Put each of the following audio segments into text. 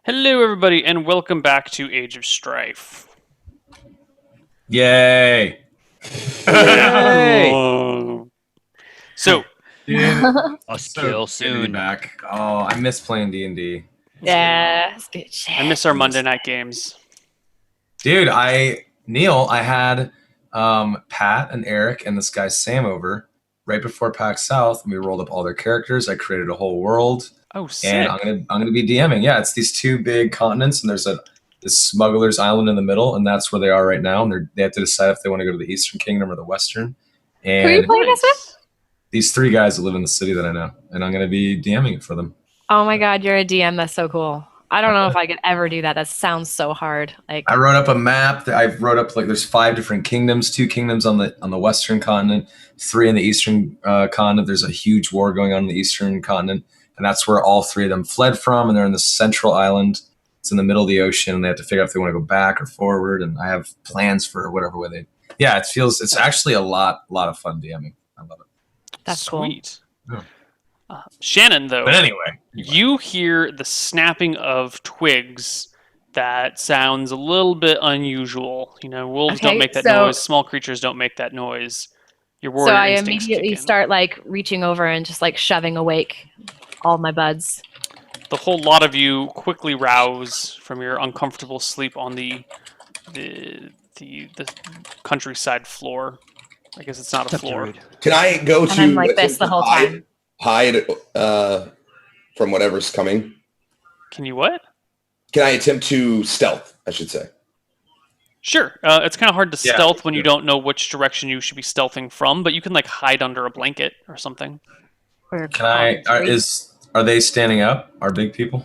Hello, everybody, and welcome back to Age of Strife. Yay! Hey! So, Dude, A so skill good to be soon. back. Oh, I miss playing D&D. Yeah, it's good shit. I miss our Monday night games. Dude, Neil, I had Pat and Eric and this guy Sam over right before PAX South, and we rolled up all their characters. I created a whole world, Oh, and sick. I'm gonna be DMing. Yeah, it's these two big continents, and there's this smuggler's island in the middle, and that's where they are right now. And they have to decide if they want to go to the Eastern Kingdom or the Western. Who are you And playing this with? these three guys that live in the city that I know, and I'm gonna be DMing it for them. Oh my god, you're a DM. That's so cool. I don't know if I could ever do that. That sounds so hard. Like, I wrote up a map. I wrote up like there's 5 different kingdoms, 2 kingdoms on the western continent, 3 in the eastern continent. There's a huge war going on in the eastern continent, and that's where all 3 of them fled from. And they're in the central island. It's in the middle of the ocean, and they have to figure out if they want to go back or forward. And I have plans for whatever way they. Yeah, it's actually a lot of fun DMing. I love it. that's cool. Sweet. Yeah. Shannon, though, But anyway, you hear the snapping of twigs that sounds a little bit unusual. You know, wolves Okay, don't make that so- noise. Small creatures don't make that noise. Your So warrior I instincts kick immediately in. start like reaching over and just like shoving awake all my buds. The whole lot of you quickly rouse from your uncomfortable sleep on the countryside floor. I guess it's not a floor. Can I go And to I'm like this attempt the to whole time. hide from whatever's coming? Can you what? Can I attempt to stealth, I should say? Sure. It's kind of hard to Yeah, stealth when you sure. don't know which direction you should be stealthing from, but you can like hide under a blanket or something. Or can I? Are they standing up? Are big people?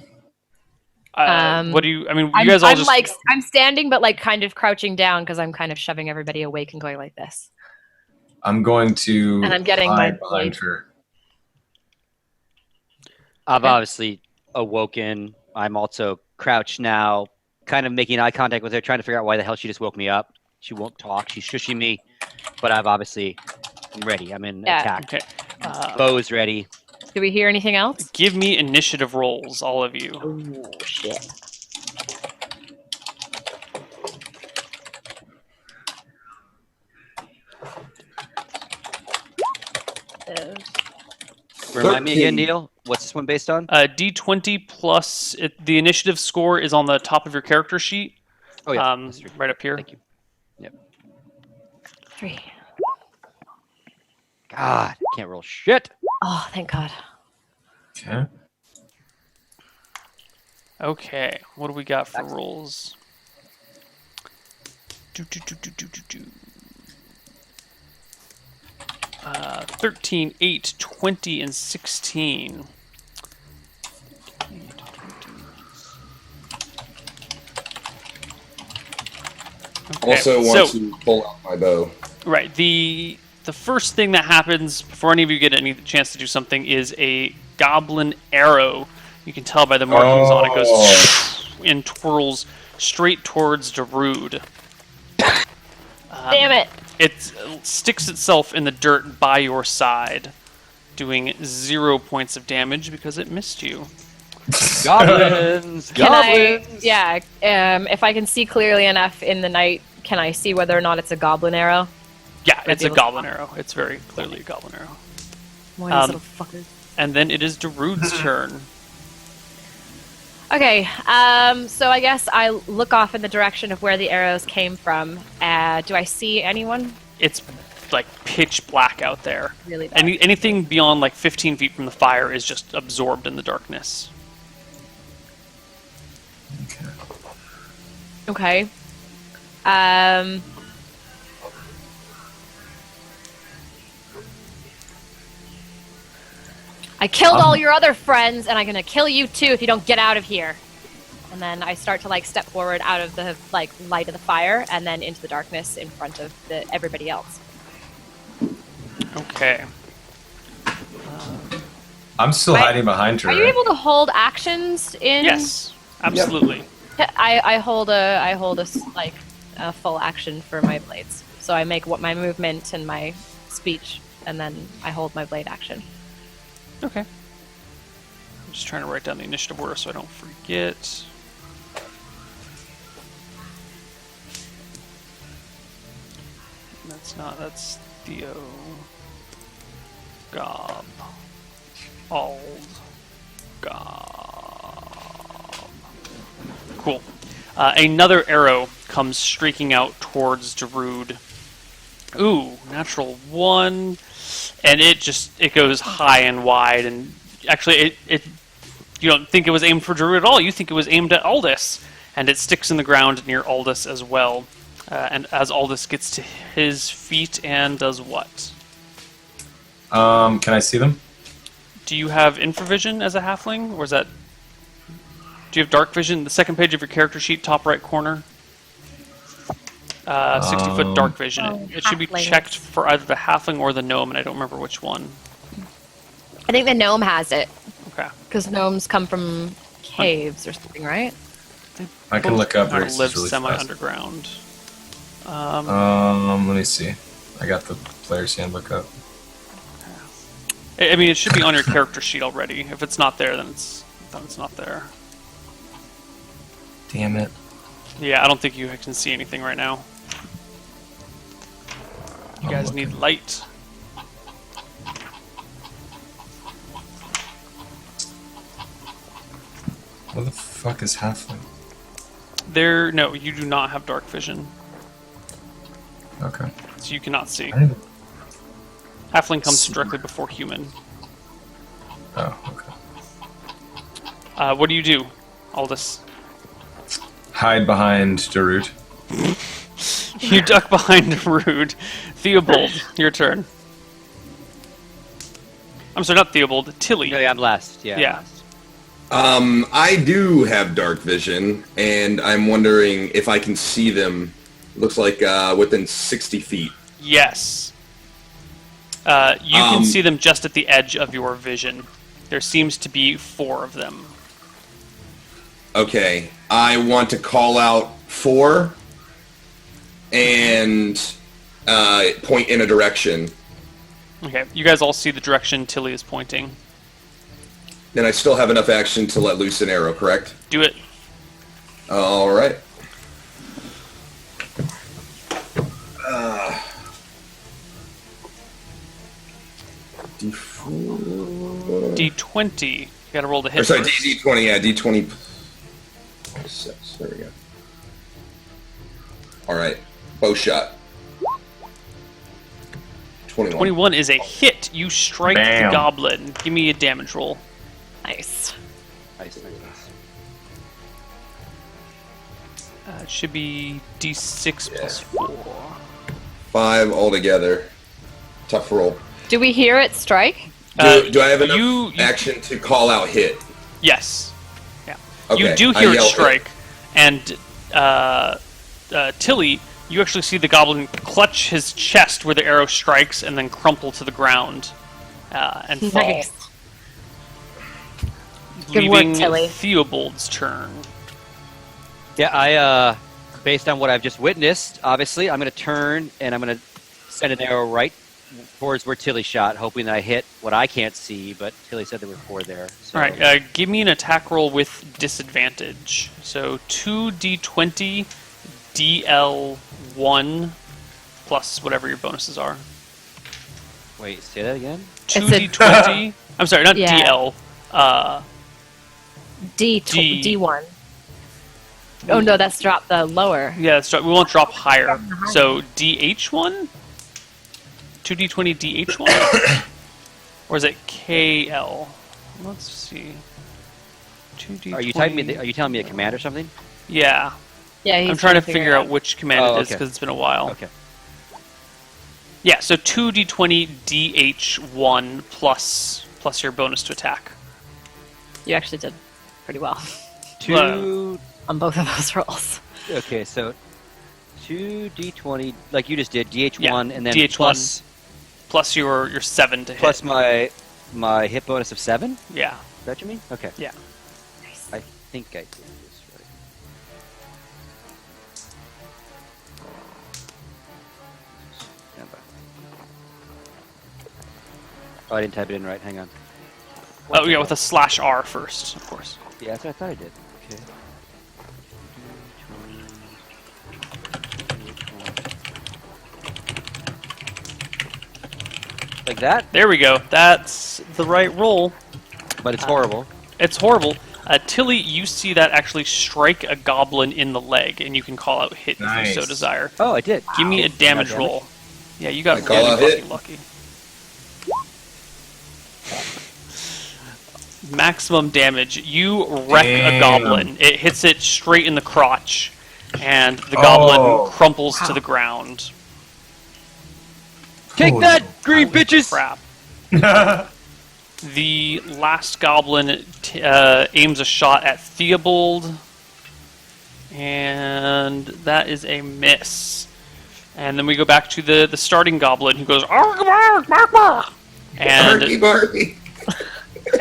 What do you? I mean, you I'm, guys all I'm just like I'm standing, but like kind of crouching down because I'm kind of shoving everybody awake and going like this. I'm going to And I'm getting my hide behind blade. her. I've Okay. obviously awoken. I'm also crouched now, kind of making eye contact with her, trying to figure out why the hell she just woke me up. She won't talk. She's shushing me, but I'm ready. I'm in Yeah. attack. okay. Bow's ready. Do we hear anything else? Give me initiative rolls, all of you. Oh shit. Remind me again, 13. Neil. What's this one based on? D20 plus the initiative score is on the top of your character sheet. Oh yeah, that's true. Right up here. Thank you. 3. God, can't roll shit. Oh, thank God. Okay. Okay, what do we got for rolls? 13, 8, 20, and 16. Okay, Also so- want to pull out my bow. Right. The first thing that happens before any of you get any chance to do something is a goblin arrow. You can tell by the markings on it goes and twirls straight towards Darude. Damn it. It sticks itself in the dirt by your side, doing 0 points of damage because it missed you. Goblins. Can Goblins. if I can see clearly enough in the night, can I see whether or not it's a goblin arrow? Yeah, it's a able to- goblin arrow. It's very clearly a goblin arrow. One of these Um, little fuckers. And then it is Darude's turn. Okay, so I guess I look off in the direction of where the arrows came from. Do I see anyone? It's like pitch black out there. Really dark. Anything beyond like 15 feet from the fire is just absorbed in the darkness. Okay. Um. I killed all your other friends, and I'm gonna kill you too if you don't get out of here. And then I start to like step forward out of the like light of the fire, and then into the darkness in front of everybody else. Okay. I'm still Right. hiding behind her. Are you able to hold actions in? Yes, absolutely. I hold like a full action for my blades. So I make what my movement and my speech, and then I hold my blade action. Okay. I'm just trying to write down the initiative order so I don't forget. It's not. That's Theo. Gob. Ald. Gob. Cool. Another arrow comes streaking out towards Darude. Ooh, natural 1. And it goes high and wide, and actually you don't think it was aimed for Darude at all. You think it was aimed at Aldous, and it sticks in the ground near Aldous as well. And as Aldous gets to his feet and does what? Can I see them? Do you have infravision as a halfling, or is that? Do you have dark vision? The second page of your character sheet, top right corner. 60-foot dark vision. It should be halflings. checked for either the halfling or the gnome, and I don't remember which one. I think the gnome has it Okay. because gnomes come from caves or something, right? I can look up Or races live really fast. semi-underground. Let me see. I got the player's handbook up. I mean, it should be on your character sheet already. If it's not there, then it's not there. Damn it. Yeah, I don't think you can see anything right now. You I'm guys looking. need light. What the fuck is halfling? No, you do not have dark vision, Okay. so you cannot see. I didn't... Halfling comes directly before human. Oh, okay. What do you do, Aldous? Hide behind Darude. You duck behind Rude. Theobald, your turn. I'm sorry, not Theobald. Tilly. No, yeah, I'm last. Yeah. I'm Yeah. last. I do have dark vision, and I'm wondering if I can see them. Looks like within 60 feet. Yes. You can see them just at the edge of your vision. There seems to be 4 of them. Okay, I want to call out 4 and point in a direction. Okay, you guys all see the direction Tilly is pointing. Then I still have enough action to let loose an arrow, correct? Do it. All right. D4. D20. You gotta roll the hit Or sorry, first. D20. Yeah, D20. 6. There we go. All right, bow shot. 21. 21 is a hit. You strike the Bam. goblin. Give me a damage roll. Nice. Nice. It should be D6 plus 4. 5 altogether. Tough roll. Do we hear it strike? Do I have enough you- action to call out hit? Yes. Yeah. Okay, You do I hear it yell hit. strike, and Tilly, you actually see the goblin clutch his chest where the arrow strikes, and then crumple to the ground and fall, Nice. Good work, leaving Tilly. Theobald's turn. Yeah, I based on what I've just witnessed, obviously, I'm going to turn and I'm going to send an arrow right towards where Tilly shot, hoping that I hit what I can't see. But Tilly said there were 4 there. So. All right, give me an attack roll with disadvantage. So 2d20 DL1 plus whatever your bonuses are. Wait, say that again. 2d20. I'm sorry, not Yeah. DL. D. D1. Oh no, that's dropped the lower. Yeah, that's right. We won't drop higher. So DH1? 2d20 DH1? Or is it KL? Let's see. 2d20. Are you typing me? Are you telling me a command or something? Yeah. Yeah, he's I'm trying to figure out which command Oh, it is okay. because it's been a while. Okay. Yeah, so 2d20 DH1 plus your bonus to attack. You actually did pretty well 2. on both of those rolls. Okay, so 2d20, like you just did, DH1, Yeah, and then DH1 plus your 7 to hit. plus my hit bonus of 7. Is Yeah. that what you mean? Okay. Yeah. Nice. I think I did this right. Stand by. Oh, I didn't type it in right. Hang on. Oh, yeah, with a /R first, of course. Yeah, that's what I thought I did. Okay. Like that? There we go. That's the right roll. But it's horrible. It's horrible. Tilly, you see that actually strike a goblin in the leg, and you can call out hit if you so Nice. desire. Oh, I did. Give me a damage Damage? roll. Yeah, you got I call really out fucking hit. lucky. Maximum damage. You wreck a Damn. goblin. It hits it straight in the crotch, and the goblin Oh. crumples to the ground. Take Poor that, green bitches! Crap. The last goblin aims a shot at Theobald, and that is a miss. And then we go back to the starting goblin who goes, "Arg, bark, bark, bark." Barky, And barky.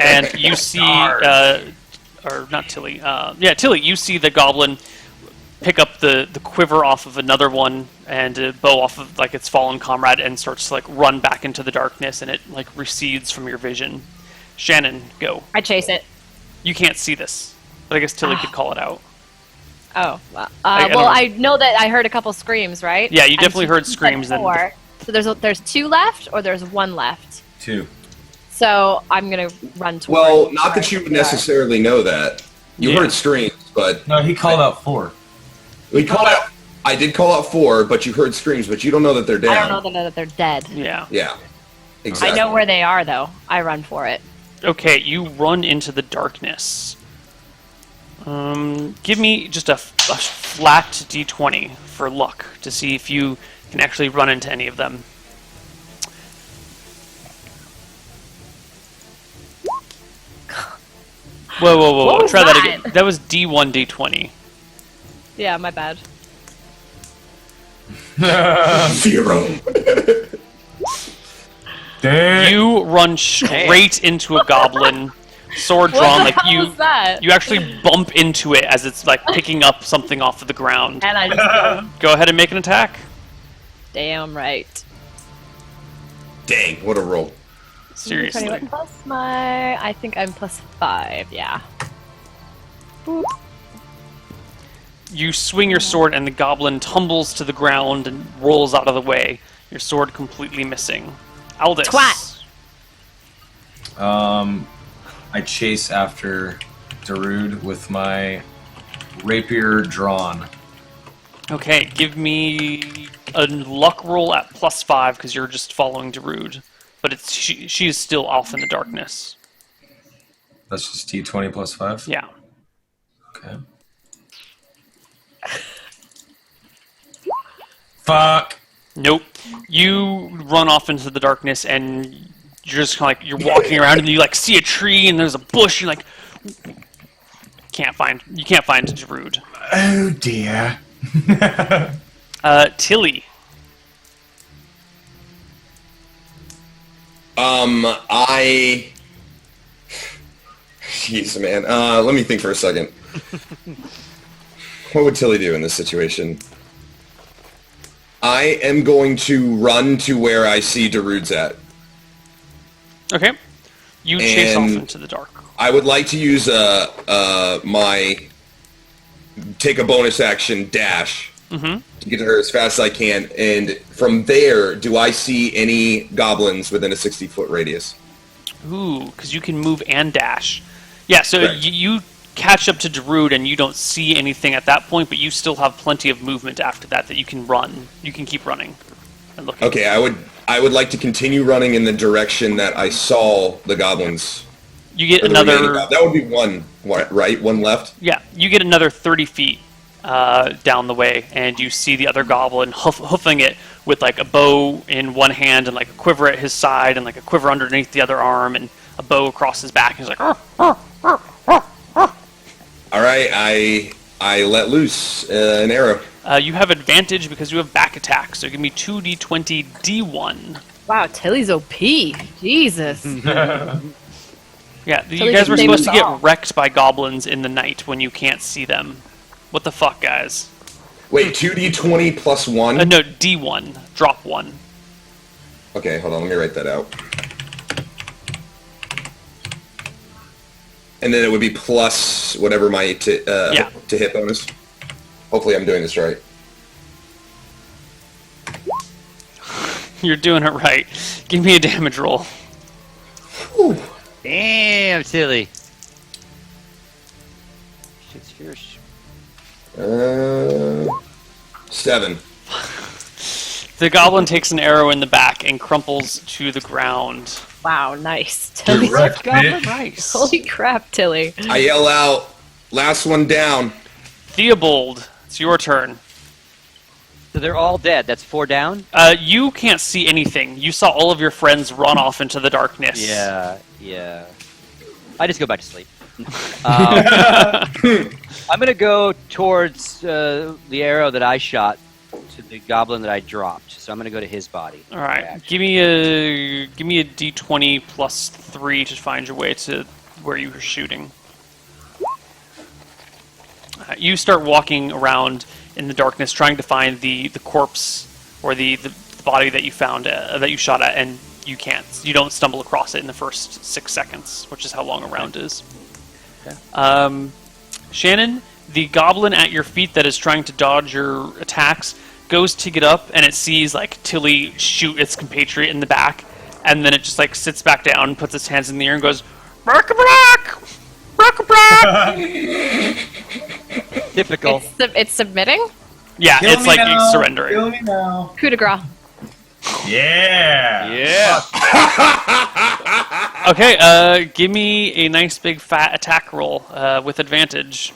and you see, or not Tilly, yeah, Tilly, you see the goblin pick up the quiver off of another one and bow off of like its fallen comrade and starts to like run back into the darkness, and it like recedes from your vision. Shannon, go. I chase it. You can't see this, but I guess Tilly could call it out. Oh, well, I don't well, know. I know that I heard a couple screams, right? Yeah, you And definitely she heard said screams then. 4. So there's 2 left, or there's 1 left. 2. So I'm gonna run towards. Well, not that you would necessarily know that. You Yeah. heard screams, but No, he called out 4. we called out. I did call out 4, but you heard screams, but you don't know that they're down. I don't know that they're dead. Yeah. Yeah, exactly. I know where they are, though. I run for it. Okay, you run into the darkness. Give me just a flat d20 for luck to see if you can actually run into any of them. Whoa, whoa, whoa! What was Try that that? again. That was D1, D20. Yeah, my bad. 0. Damn. You run straight into a goblin, sword What drawn. the Like hell you, was that? you actually bump into it as it's like picking up something off of the ground. And I just Go ahead and make an attack. damn right. Dang, what a roll. Seriously. 21 plus my. I think I'm plus 5. Yeah. Boop. You swing your sword, and the goblin tumbles to the ground and rolls out of the way. Your sword completely missing. Aldous. Twat. I chase after Darude with my rapier drawn. Okay, give me a luck roll at +5 because you're just following Darude. But it's she is still off in the darkness. That's just D20 plus 5? Yeah. Okay. Fuck. Nope. You run off into the darkness, and you're just kind of like you're walking around, and you like see a tree, and there's a bush. You're like, you can't find Darude. Oh dear. Tilly. Jeez, man. Let me think for a second. What would Tilly do in this situation? I am going to run to where I see Darude's at. Okay. You chase off And- into the dark. I would like to use my take a bonus action dash to get to her as fast as I can. And from there, do I see any goblins within a 60-foot radius? Ooh, because you can move and dash. Yeah, so Correct. you catch up to Darude, and you don't see anything at that point, but you still have plenty of movement after that you can run. You can keep running and looking. Okay, I would like to continue running in the direction that I saw the goblins. You get or the remaining another. that would be one, right? One left. Yeah, you get another 30 feet down the way, and you see the other goblin hoofing it with like a bow in one hand and like a quiver at his side and like a quiver underneath the other arm and a bow across his back. He's like, "Arr, arr, arr, arr, arr." All right, I let loose an arrow. You have advantage because you have back attack, so give me 2d20 d1. Wow, Tilly's OP. Jesus. Yeah, you Tilly guys can were save supposed us to all. get wrecked by goblins in the night when you can't see them. What the fuck, guys? Wait, 2d20 plus 1? No, d1. Drop 1. Okay, hold on, let me write that out. And then it would be plus whatever my Yeah. to hit bonus. Hopefully I'm doing this right. You're doing it right. Give me a damage roll. Damn, Tilly. Shit's fierce. 7. The goblin takes an arrow in the back and crumples to the ground. Wow, nice. Tilly. Direct hit. Nice. Holy crap, Tilly. I yell out, last one down. Theobald, it's your turn. So they're all dead. That's 4 down? You can't see anything. You saw all of your friends run off into the darkness. Yeah. I just go back to sleep. I'm going to go towards the arrow that I shot to the goblin that I dropped. So I'm going to go to his body. All right. Give me a d20 plus 3 to find your way to where you were shooting. You start walking around in the darkness, trying to find the corpse or the body that you found that you shot at, and you can't. You don't stumble across it in the first 6 seconds, which is how long a round is. Okay. Shannon, the goblin at your feet that is trying to dodge your attacks goes to get up, and it sees like Tilly shoot its compatriot in the back, and then it just like sits back down, puts its hands in the air, and goes, "Rock-a-brock! Rock-a-brock!" Typical. It's submitting? Yeah, Kill it's me like now. surrendering. Kill me now. Coup de grace. Yeah. Yeah. Okay, give me a nice big fat attack roll with advantage.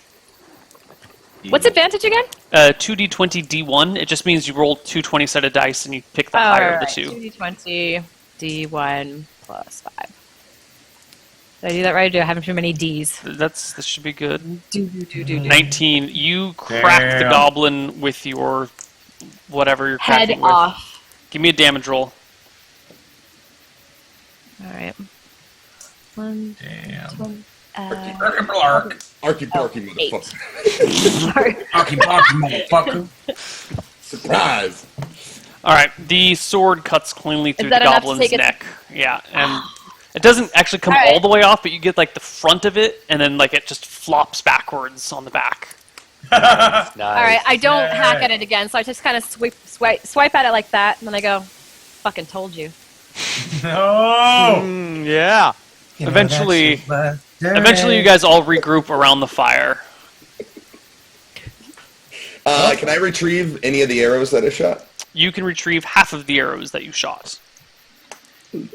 What's advantage again? 2d20 d1. It just means you roll 2 20-sided dice and you pick the higher of the two. 2d20, d1 plus 5. Did I do that right? Or do I have too many Ds? This should be good. Do. 19. You crack the Damn. goblin with your whatever you're Head cracking with. off. Give me a damage roll. Alright. 1, Damn. 2, Arky-barky, Arky Barky, 8. motherfucker. Sorry. motherfucker. Surprise. All right, the sword cuts cleanly through the that enough to goblin's take it- neck. Yeah, and it doesn't actually come All right. all the way off, but you get like the front of it, and then like it just flops backwards on the back. Nice. Alright, I don't Yay. hack at it again, so I just kind of swipe at it like that, and then I go, fucking told you. No. Yeah. Eventually, you guys all regroup around the fire. Can I retrieve any of the arrows that I shot? You can retrieve half of the arrows that you shot. Did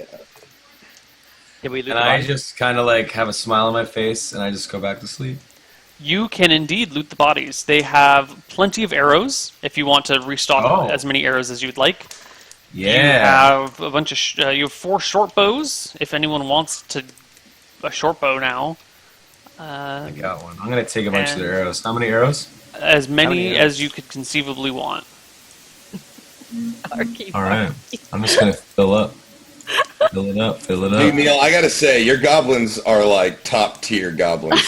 we lose And I just kind of like have a smile on my face, and I just go back to sleep. You can indeed loot the bodies. They have plenty of arrows if you want to restock Oh. as many arrows as you'd like. You Yeah. have a bunch of you have 4 short bows. If anyone wants a short bow now, I got one. I'm gonna take a bunch of And- their arrows. How many arrows? as many many as you could conceivably want. All right. I'm just gonna fill up. Fill it up. Fill it Dude, up. Neil, I gotta say, your goblins are like top tier goblins.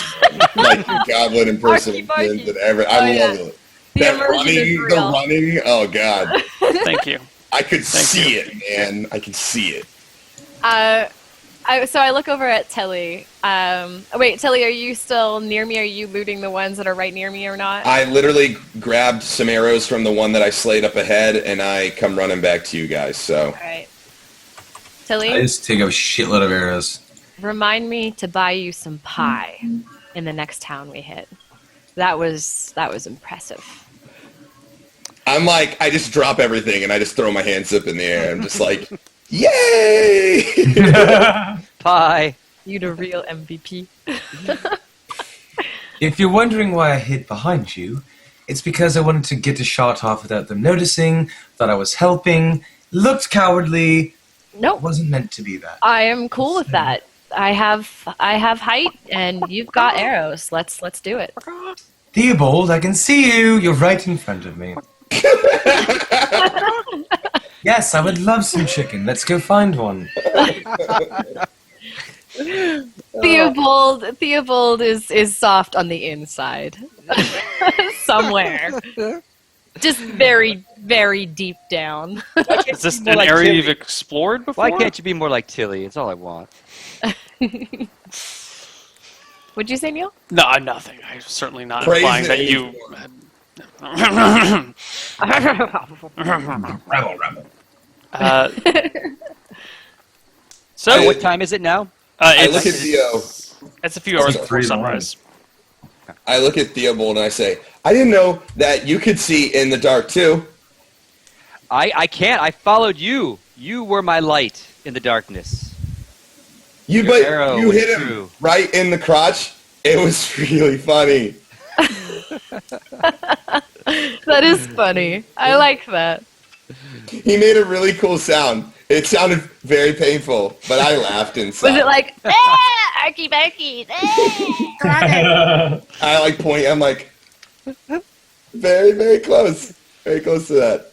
Like goblin impersonations Barky. and everything. Oh, I yeah. love it. The That immersion is running, the real. running. Oh god, Thank you. I could Thank see you. it, man. I can see it. So I look over at Tilly. Wait, Tilly, are you still near me? Are you looting the ones that are right near me or not? I literally grabbed some arrows from the one that I slayed up ahead, and I come running back to you guys. So Alright. Tilly, I just take a shitload of arrows. remind me to buy you some pie in the next town we hit. That was impressive. I'm like, I just drop everything and I just throw my hands up in the air. I'm just like, yay! pie? You the real MVP. If you're wondering why I hid behind you, it's because I wanted to get a shot off without them noticing, thought I was helping, looked cowardly. Nope. Wasn't meant to be that. I am cool with that. I have height and you've got arrows. Let's do it. Theobald, I can see you. You're right in front of me. Yes, I would love some chicken. Let's go find one. Theobald is soft on the inside. Somewhere. Just very, very deep down. Is this More an like area Tilly. you've explored before? Why can't you be more like Tilly? It's all I want. What'd you say, Neil? No, nothing. I'm certainly not Praise implying the that age you. Rebel, rebel. Uh, So What time is it now? I look at Theo. It's a few hours like before 3 in the morning. sunrise. I look at Theobald and I say, I didn't know that you could see in the dark too. I can't. I followed you. You were my light in the darkness. You Your arrow you was hit him true. right in the crotch. It was really funny. That is funny. I like that. He made a really cool sound. It sounded very painful, but I laughed inside. Was it like, Arky Barky, I like point. I'm like, very, very close. Very close to that.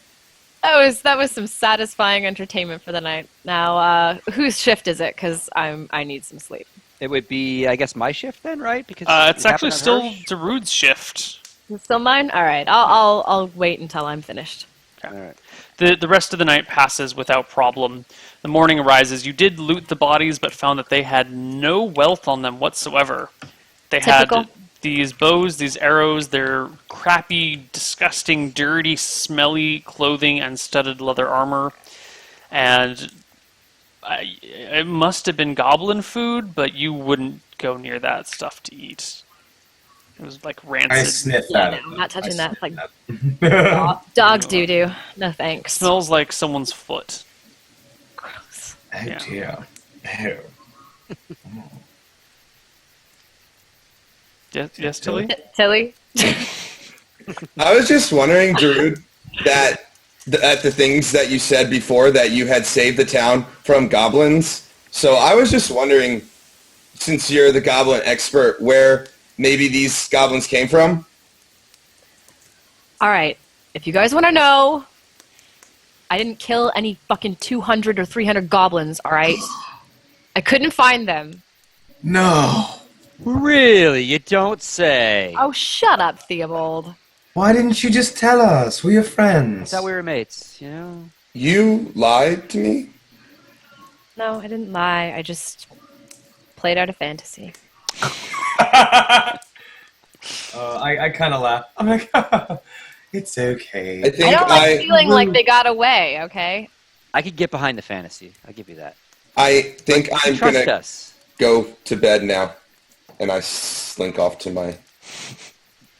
That was some satisfying entertainment for the night. Now, whose shift is it? Because I need some sleep. It would be, I guess, my shift then, right? Because It's actually still Darude's shift. Is it still mine? All right, I'll wait until I'm finished. All right. The rest of the night passes without problem. The morning arises. You did loot the bodies, but found that they had no wealth on them whatsoever. They Typical. had these bows, these arrows, their crappy, disgusting, dirty, smelly clothing and studded leather armor. And it must have been goblin food, but you wouldn't go near that stuff to eat. It was like rancid. I sniff Yeah, at it. no, I'm not touching I that. sniff Like that. dog doo-doo. No thanks. Smells like someone's foot. Gross. Oh Yeah. dear. Ew. Yes, Tilly? Tilly? I was just wondering, Darude, that at the things that you said before that you had saved the town from goblins. So I was just wondering, since you're the goblin expert, where maybe these goblins came from? All right, if you guys want to know, I didn't kill any fucking 200 or 300 goblins, all right? I couldn't find them. No. Really? You don't say. Oh, shut up, Theobald. Why didn't you just tell us? We're your friends. I thought we were mates, you know? You lied to me? No, I didn't lie. I just played out a fantasy. I kind of laugh. I'm like, it's okay. I think I don't like feeling like they got away, okay? I could get behind the fantasy. I'll give you that. I think I'm Trust gonna us. go to bed now, and I slink off to my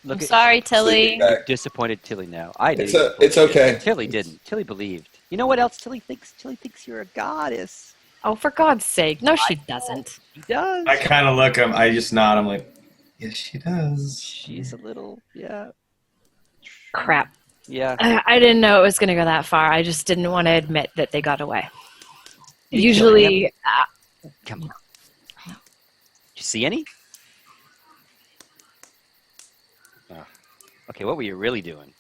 Look I'm at sorry, Tilly. sleeping bag. disappointed Tilly now. I did. It's okay. Tilly didn't. Tilly believed. You know what else Tilly thinks? Tilly thinks you're a goddess. Oh, for God's sake. No, she doesn't. She does. I kind of look him. I just nod. I'm like, yes, she does. She's a little, yeah. Crap. Yeah. I didn't know it was going to go that far. I just didn't want to admit that they got away. You Usually, Come on. Did you see any? Oh. Okay, what were you really doing?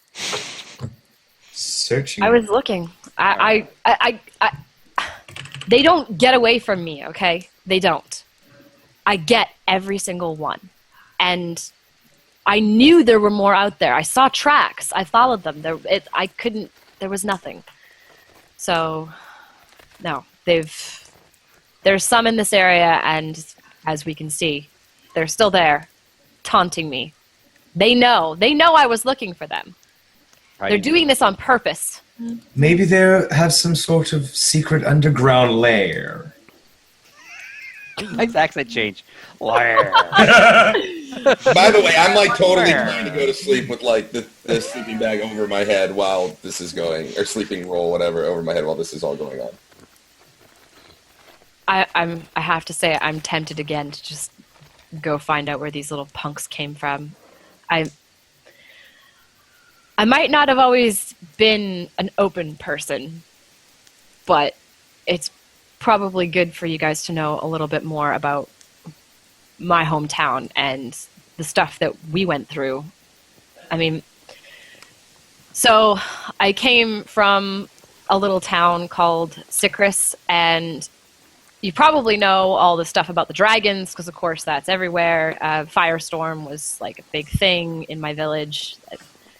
Searching. I was looking. I they don't get away from me, okay? They don't. I get every single one. And I knew there were more out there. I saw tracks. I followed them. There was nothing. So, no. There's some in this area, and as we can see, they're still there, taunting me. They know I was looking for them. They're doing this on purpose. Maybe they have some sort of secret underground lair. Nice accent change. Where? By the way, I'm like totally trying to go to sleep with like the sleeping bag over my head while this is going, or sleeping roll, whatever, over my head while this is all going on. I have to say, I'm tempted again to just go find out where these little punks came from. I might not have always been an open person, but it's probably good for you guys to know a little bit more about my hometown and the stuff that we went through. I mean, so I came from a little town called Sycris, and you probably know all the stuff about the dragons, because of course that's everywhere. Firestorm was like a big thing in my village.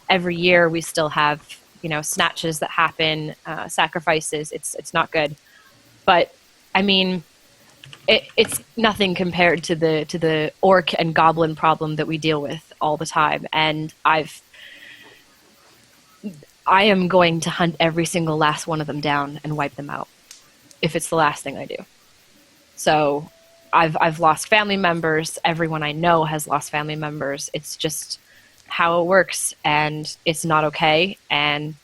Every year we still have, snatches that happen, sacrifices. It's not good. But I mean, it's nothing compared to the orc and goblin problem that we deal with all the time. And I am going to hunt every single last one of them down and wipe them out, if it's the last thing I do. So I've lost family members. Everyone I know has lost family members. It's just how it works, and it's not okay. And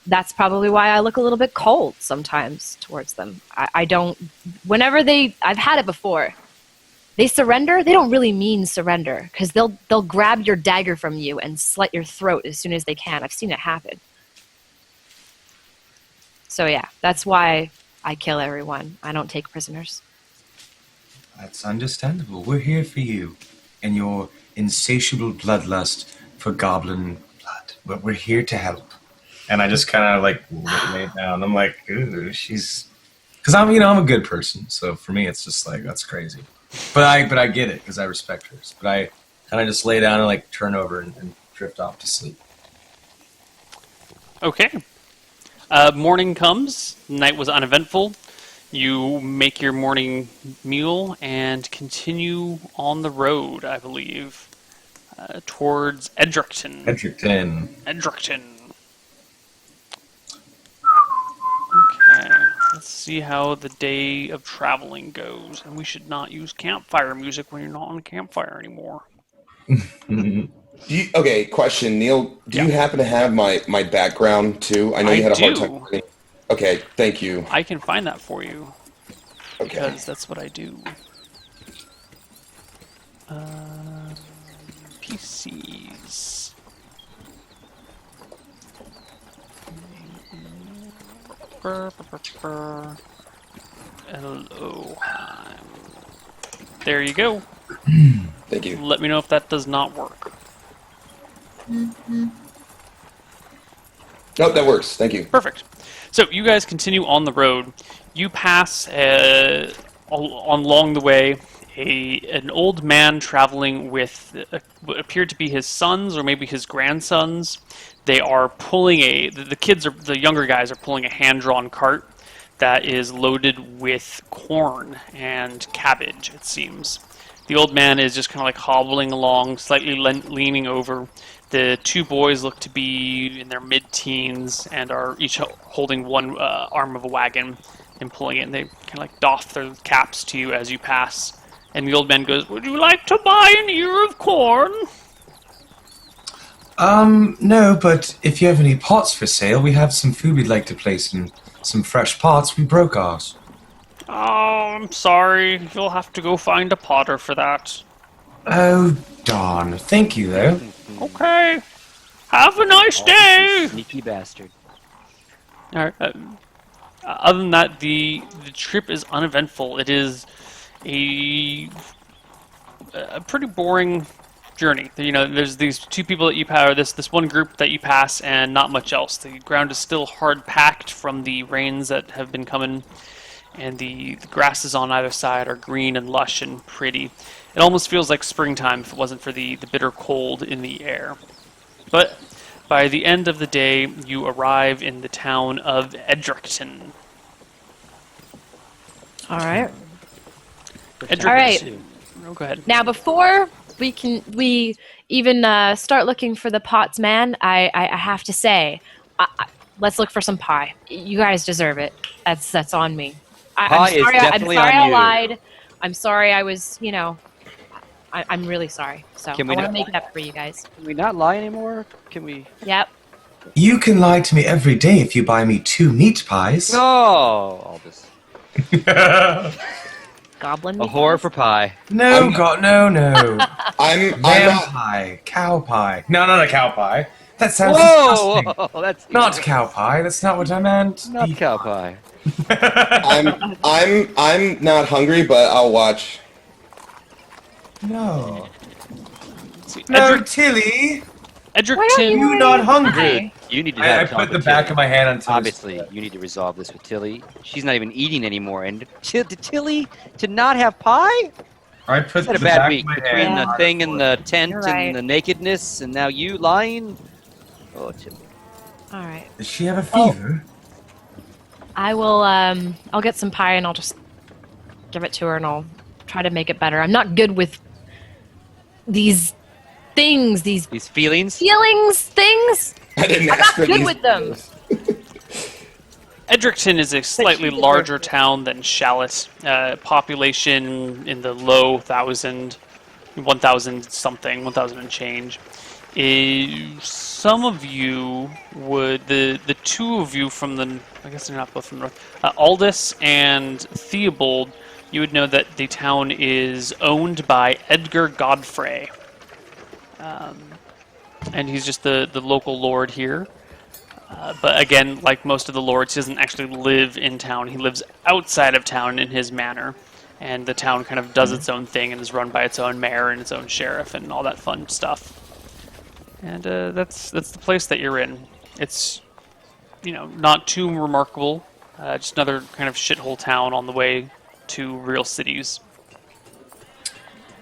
that's probably why I look a little bit cold sometimes towards them. I don't. Whenever I've had it before. They surrender. They don't really mean surrender, because they'll grab your dagger from you and slit your throat as soon as they can. I've seen it happen. So yeah, that's why I kill everyone. I don't take prisoners. That's understandable. We're here for you and your insatiable bloodlust for goblin blood. But we're here to help. And I just kind of like lay it down. I'm like, ooh, she's, because I'm a good person. So for me, it's just like, that's crazy. But I get it because I respect hers. But I kind of just lay down and like turn over and drift off to sleep. Okay. Morning comes. Night was uneventful. You make your morning meal and continue on the road, I believe, towards Edricton. Edricton. Okay. Let's see how the day of traveling goes. And we should not use campfire music when you're not on a campfire anymore. Okay, question, Neil. Do you happen to have my background too? I know you had a hard time finding. Okay, thank you. I can find that for you. Okay. Because that's what I do. PCs. Hello. There you go. Thank you. Let me know if that does not work. Nope, that works. Thank you. Perfect. So you guys continue on the road. You pass along the way an old man traveling with what appeared to be his sons or maybe his grandsons. They are pulling the younger guys are pulling a hand-drawn cart that is loaded with corn and cabbage, it seems. The old man is just kind of like hobbling along, slightly leaning over. The two boys look to be in their mid-teens and are each holding one arm of a wagon and pulling it. And they kind of like doff their caps to you as you pass. And the old man goes, "Would you like to buy an ear of corn?" No, but if you have any pots for sale, we have some food we'd like to place in some fresh pots. We broke ours. Oh, I'm sorry. You'll have to go find a potter for that. Oh, darn. Thank you, though. Okay. Have a nice day. Sneaky bastard. All right. Other than that, the trip is uneventful. It is a pretty boring journey. There's these two people that you pass, or this one group that you pass, and not much else. The ground is still hard packed from the rains that have been coming, and the grasses on either side are green and lush and pretty. It almost feels like springtime if it wasn't for the bitter cold in the air. But by the end of the day, you arrive in the town of Edricton. All right. Edricton. All right. Oh, go ahead. Now, before we even start looking for the pots, man, I have to say, let's look for some pie. You guys deserve it. That's on me. Pie is definitely I'm sorry on I you. lied. I'm sorry I was, I'm really sorry. So Can I we want to not- make it up for you guys. Can we not lie anymore? Can we? Yep. You can lie to me every day if you buy me 2 meat pies. No! All this. Goblin A meat whore pies? for pie. No, no. I'm Lamb not. pie, cow pie. No, not a cow pie. That sounds Whoa! disgusting. Whoa, that's Not cow pie. That's not what I meant. not cow pie. I'm not hungry, but I'll watch. No. Let's see. No, Tilly. Edricton. You not hungry? You need to I have put the with back Tilly. of my hand on Tilly's Obviously, you need to resolve this with Tilly. She's not even eating anymore, and to Tilly to not have pie? I put It's had a the bad back week of my between hand the on thing her and the tent You're right. and the nakedness, and now you lying. Oh, Tilly. All right. Does she have a fever? I will. I'll get some pie and I'll just give it to her and I'll try to make it better. I'm not good with these things, these These feelings. things. I didn't I'm ask not for good these. with them. Edricton is a slightly deserves larger it. town than Shallot. Population in the low 1,000 something, 1,000 and change. Some of you would, the two of you from the, I guess they're not both from the north, Aldous and Theobald, you would know that the town is owned by Edgar Godfrey. And he's just the local lord here. But again, like most of the lords, he doesn't actually live in town. He lives outside of town in his manor. And the town kind of does its own thing and is run by its own mayor and its own sheriff and all that fun stuff. And that's the place that you're in. It's, not too remarkable. Just another kind of shithole town on the way to real cities.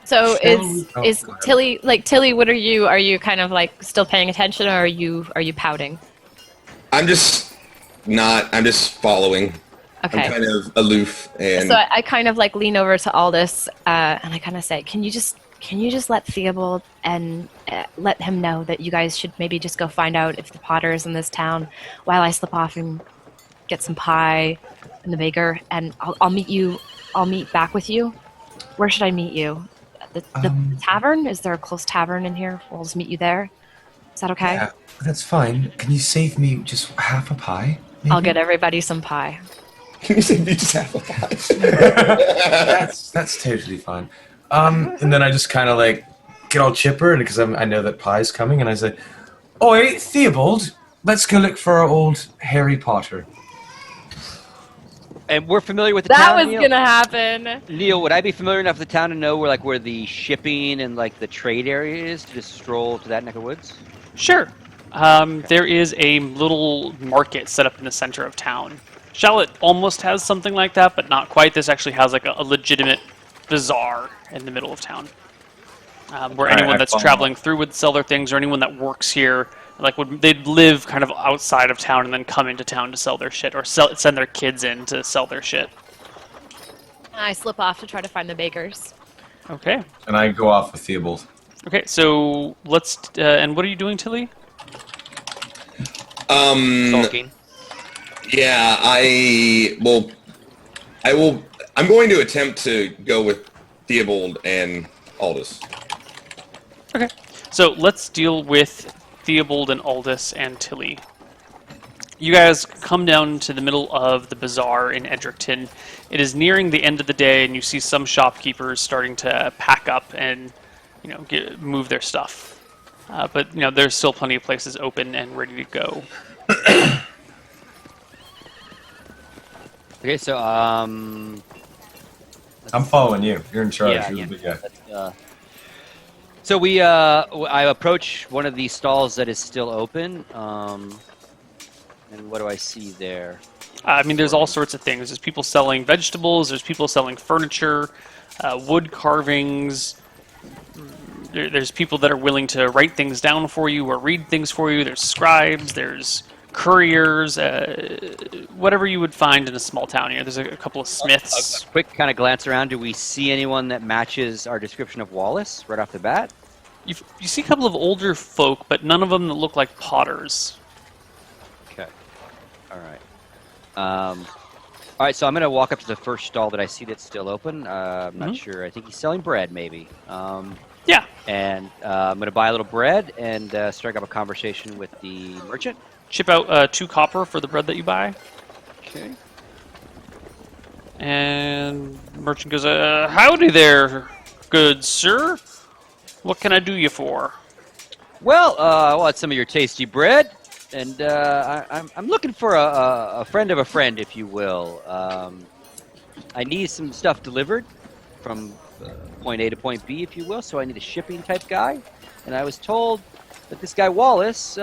So Shall we- is go ahead. Tilly, what are you? Are you kind of like still paying attention, or are you pouting? I'm just following. Okay. I'm kind of aloof and So I kind of like lean over to Aldous and I kind of say, can you just let Theobald and let him know that you guys should maybe just go find out if the Potter is in this town while I slip off and get some pie in the baker, and I'll meet you. I'll meet back with you. Where should I meet you? The tavern? Is there a close tavern in here? We'll just meet you there. Is that okay? Yeah, that's fine. Can you save me just half a pie? I'll get everybody some pie. Can you say me just have a pie? That's totally fine. And then I just kind of like get all chipper because I know that pie's coming, and I say, "Oi, Theobald, let's go look for our old Harry Potter." And we're familiar with the That town. was Neil? gonna happen. Neil, would I be familiar enough with the town to know where the shipping and like the trade area is to just stroll to that neck of woods? Sure. There is a little market set up in the center of town. Shallot almost has something like that, but not quite. This actually has like a legitimate bazaar in the middle of town, where Alright, anyone I that's follow. traveling through would sell their things, or anyone that works here, they'd live kind of outside of town and then come into town to sell their shit, or send their kids in to sell their shit. I slip off to try to find the bakers. Okay. And I go off with Theobald. Okay. So let's. And what are you doing, Tilly? Sulking. Yeah, I'm going to attempt to go with Theobald and Aldous. Okay. So let's deal with Theobald and Aldous and Tilly. You guys come down to the middle of the bazaar in Edricton. It is nearing the end of the day, and you see some shopkeepers starting to pack up and, move their stuff. But there's still plenty of places open and ready to go. Okay, so I'm following you. You're in charge. Yeah, You're yeah. the big guy. So I approach one of these stalls that is still open. And what do I see there? There's all sorts of things. There's people selling vegetables. There's people selling furniture, wood carvings. There's people that are willing to write things down for you or read things for you. There's scribes. There's couriers. Whatever you would find in a small town here. There's a couple of smiths. A quick kind of glance around. Do we see anyone that matches our description of Wallace right off the bat? You see a couple of older folk, but none of them that look like potters. Okay. All right. All right, so I'm going to walk up to the first stall that I see that's still open. I'm not sure. I think he's selling bread, maybe. Yeah. And I'm going to buy a little bread and strike up a conversation with the merchant. Chip out 2 copper for the bread that you buy. Okay. And merchant goes, howdy there, good sir. What can I do you for? Well, I want some of your tasty bread, and I'm looking for a friend of a friend, if you will. I need some stuff delivered from point A to point B, if you will, so I need a shipping type guy. And I was told that this guy Wallace, who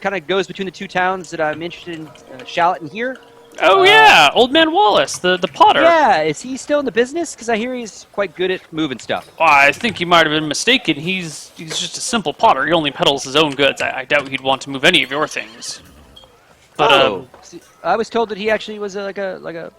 kind of goes between the two towns that I'm interested in, Shallot and here. Oh yeah, Old Man Wallace, the potter. Yeah, is he still in the business? Because I hear he's quite good at moving stuff. I think you might have been mistaken. He's just a simple potter. He only peddles his own goods. I doubt he'd want to move any of your things. But See, I was told that he actually was a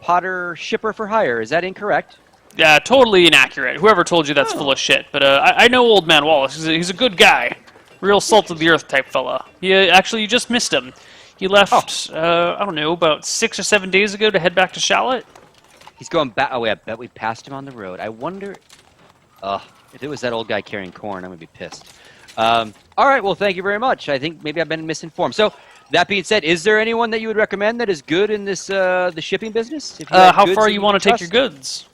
potter shipper for hire. Is that incorrect? yeah, totally inaccurate. Whoever told you that's full of shit. But I know Old Man Wallace. He's a good guy, real salt of the earth type fella. Actually, you just missed him. He left, I don't know, about 6 or 7 days ago to head back to Shallot. He's going back. Oh, wait, I bet we passed him on the road. I wonder. If it was that old guy carrying corn, I'm going to be pissed. All right, well, thank you very much. I think maybe I've been misinformed. So, that being said, is there anyone that you would recommend that is good in this the shipping business? If you had How goods far that you want to take trust? your goods?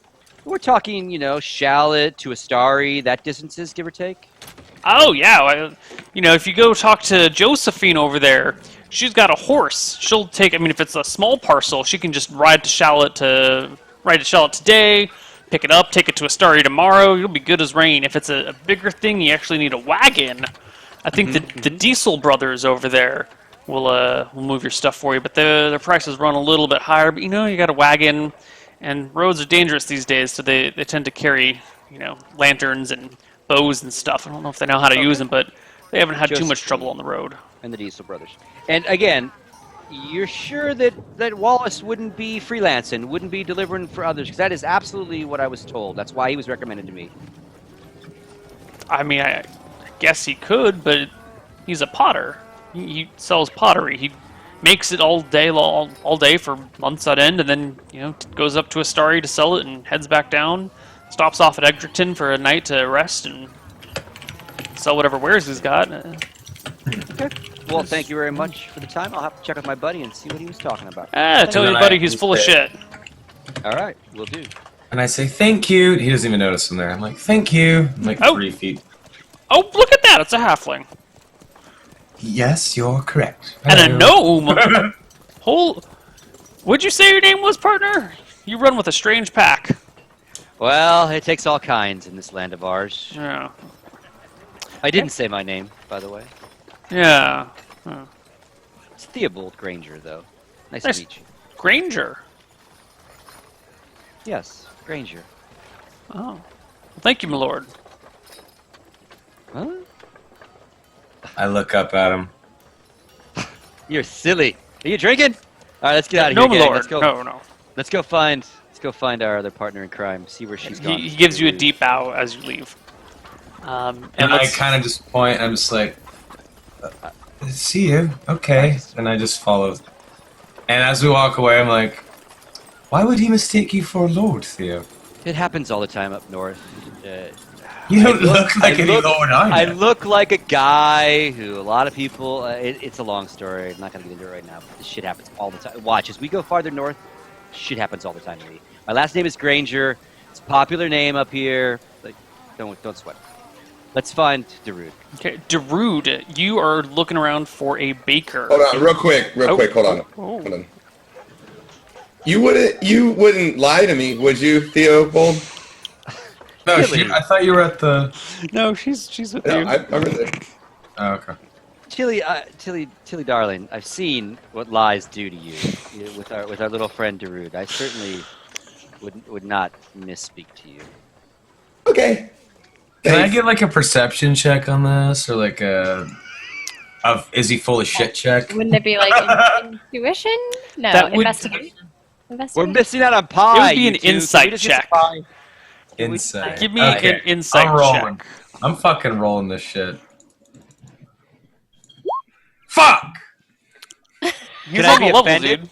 We're talking, Shallot to Astari, that distances, give or take. Oh, yeah. If you go talk to Josephine over there, she's got a horse. She'll take, if it's a small parcel, she can just ride to Shallot today, pick it up, take it to Astari tomorrow. You'll be good as rain. If it's a bigger thing, you actually need a wagon. I think the Diesel brothers over there will move your stuff for you, but their prices run a little bit higher. But you got a wagon, and roads are dangerous these days, so they tend to carry lanterns and bows and stuff. I don't know if they know how to use them, but they haven't had too much trouble on the road. And the Diesel brothers. And again, you're sure that Wallace wouldn't be freelancing, wouldn't be delivering for others? Because that is absolutely what I was told. That's why he was recommended to me. I guess he could, but he's a potter. He sells pottery. He makes it all day for months on end, and then goes up to Astari to sell it and heads back down. Stops off at Edgerton for a night to rest and sell whatever wares he's got. Okay. Well, thank you very much for the time. I'll have to check with my buddy and see what he was talking about. Tell your buddy he's full of shit. All right, will do. And I say, thank you. He doesn't even notice I'm there. I'm like, thank you. I'm like 3 feet. Oh, look at that. It's a halfling. Yes, you're correct. And a gnome. What'd you say your name was, partner? You run with a strange pack. Well, it takes all kinds in this land of ours. Yeah. I didn't say my name, by the way. Yeah. Huh. It's Theobald Granger, though. Nice Nice. to meet you. Granger. Yes, Granger. Oh. Well, thank you, my lord. Huh? I look up at him. You're silly. Are you drinking? All right, let's get out of No, here. my gang. lord. Let's go. No. Let's go find our other partner in crime. See where she's gone. He gives you a deep bow as you leave. And I kind of just point. I'm just like, see you. Okay. And I just follow. And as we walk away, I'm like, why would he mistake you for a lord, Theo? It happens all the time up north. You don't look like any lord I either. look like a guy who a lot of people. It's a long story. I'm not gonna get into it right now. But this shit happens all the time. Watch as we go farther north. Shit happens all the time to me. My last name is Granger. It's a popular name up here. Like, don't sweat. Let's find Darude. Okay, Darude, you are looking around for a baker. Hold on, real quick. Hold on. Oh. Hold on. You wouldn't lie to me, would you, Theobald? No, Tilly. I thought you were at the. No, she's with No, you. I'm really. Oh, okay. Tilly, darling, I've seen what lies do to you with our little friend Darude. I certainly would not misspeak to you. Okay. Can I Thanks. get like a perception check on this, or like is he full of shit check? Wouldn't it be like intuition? No, That would- investigation. We're Investigation. missing out on pie. It would be an you two. Can we insight just get check. some pie? Insight. Give me Okay. an insight I'm rolling. check. I'm fucking rolling this shit. Fuck! He's Can I on the be level, offended? dude.